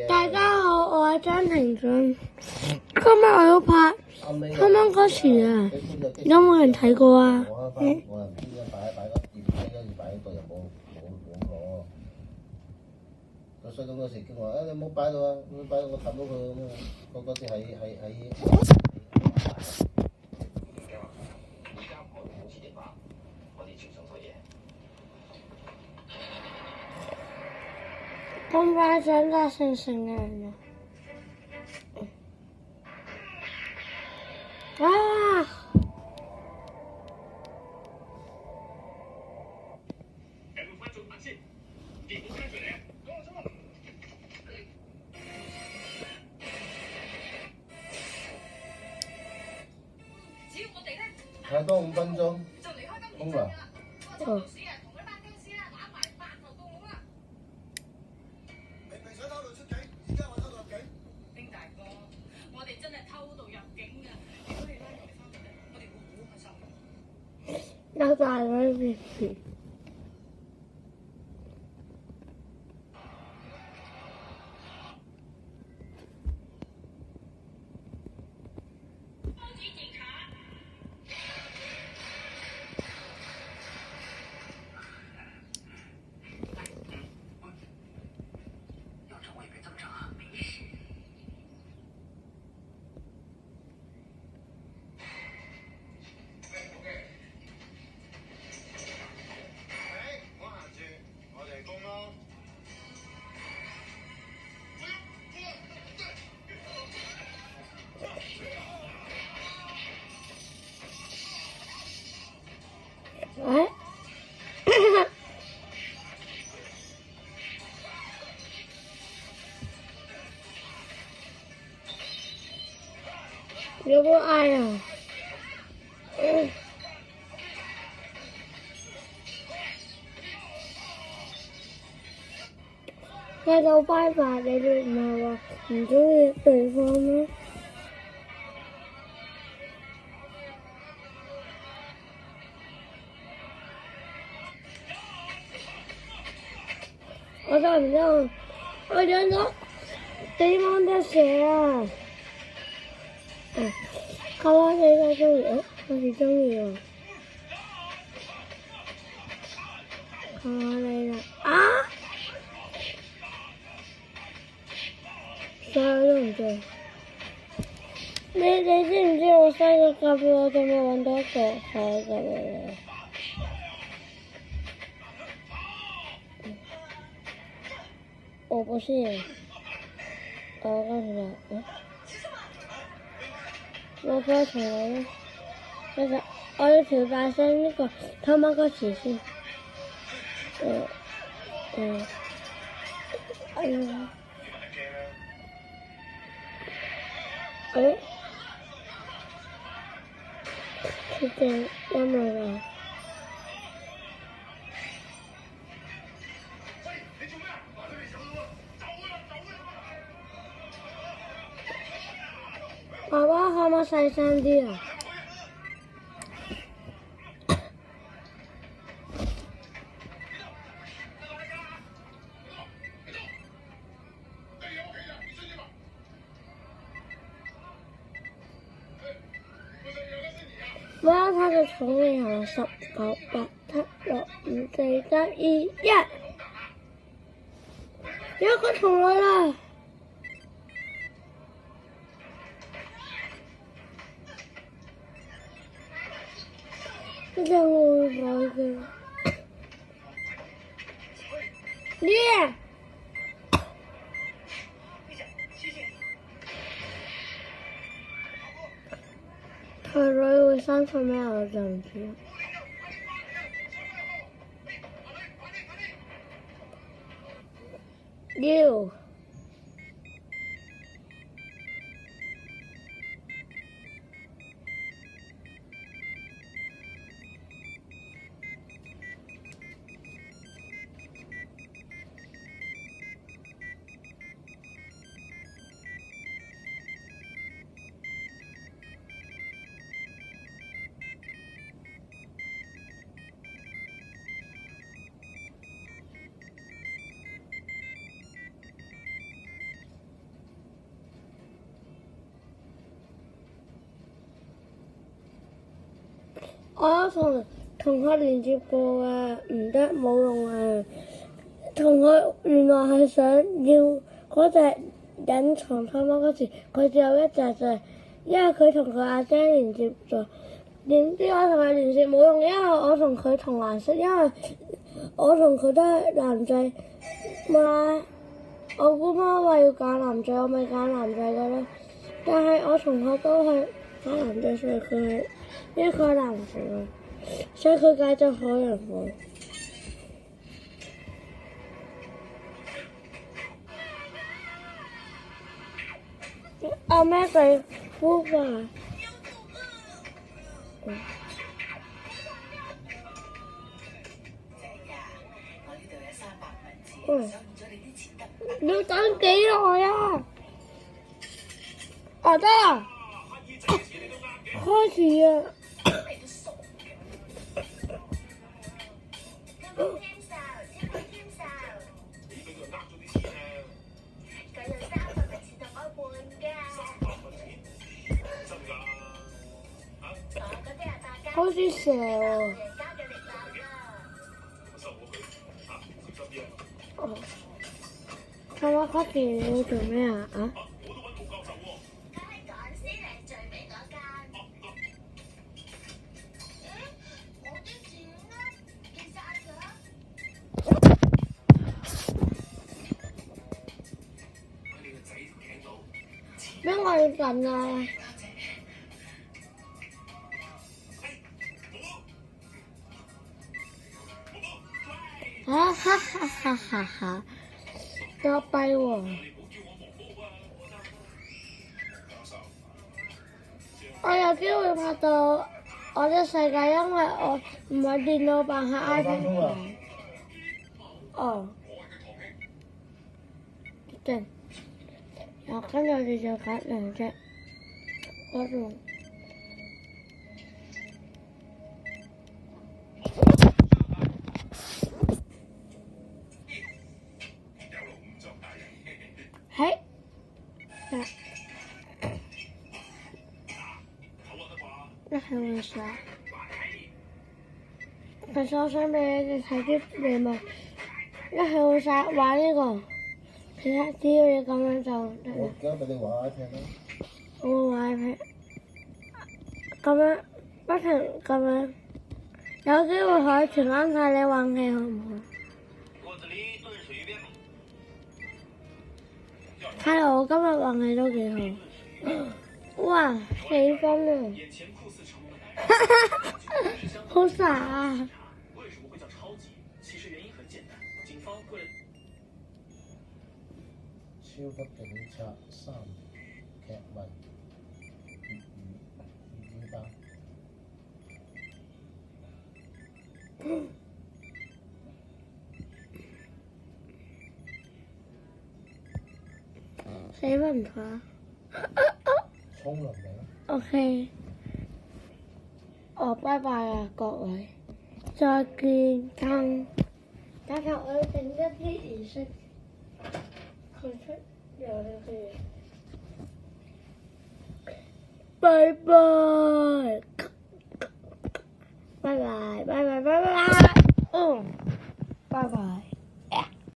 大家好，我係張庭俊。今日我要拍啱啱嗰時啊，有冇人睇過啊？我又唔知點解擺個葉擺喺度又冇攞。所以咁嗰時叫我你唔好擺到啊，你擺到我冚到佢咁啊！嗰次喺。咁快長大成人啊！睇多5分鐘，空啦。有大嗰啲事。有冇嗌啊？佢就拜拜，你哋唔係話唔中意對方咩？我就唔知道，我養咗地方嘅蛇啊！卡哇伊都中意，我是中意喎。卡哇伊啦啊！所有都唔中意。你知唔知我細個咖啡我仲未揾到一個好嘅嚟？我不是，我告訴你，我哥同我咧，其實我要調大聲呢個偷貓嗰時先，決定音樂啦。爸爸可唔可以細聲啲啊？我要他的重名係10、9、8、7、6、5、4、3、2、1，有個重來啦！這個我會跑嘅。耶！佢女會生出咩我就唔知。6我同學連接過啊，唔得冇用啊！同學原來係想要嗰隻隱藏偷貓嗰時，佢只有一隻啫，因為佢同佢阿姐連接咗。點知我同佢連接冇用，因為我同佢同顏色，因為我同佢都係男仔嘛。我姑媽話要揀男仔，我咪揀男仔嘅咯。但係我同學都係揀男仔，所以佢係因為佢係男仔啊，所以佢揀咗海洋喎。阿咩佢孵化？要等幾耐啊？得啦，開始啊！好似蛇喎。偷貓卡片要做咩啊？邊個要緊啊？哈哈哈哈哈！多弊喎！我有機會拍到我嘅世界，因為我唔係電腦版，係 iPad 版。哦，對。然後跟住我哋就揀兩隻嗰種。係。一係會啥？其實我想俾你哋睇啲禮物。一係會啥玩呢個？其實只要你咁樣就得啦。我而家俾你玩 iPad 啦。我玩 iPad。咁樣不停咁樣，有機會可以全安晒你運氣，好唔好？睇嚟我今日運氣都幾好。哇，4分啊！好傻啊！超級警察3劇文粵語版。4分唔錯啊！沖涼未？ OK， 拜拜啊各位，再見。但係我要整一啲儀式，佢出有呢啲。拜拜，拜拜，拜拜，拜拜，拜拜。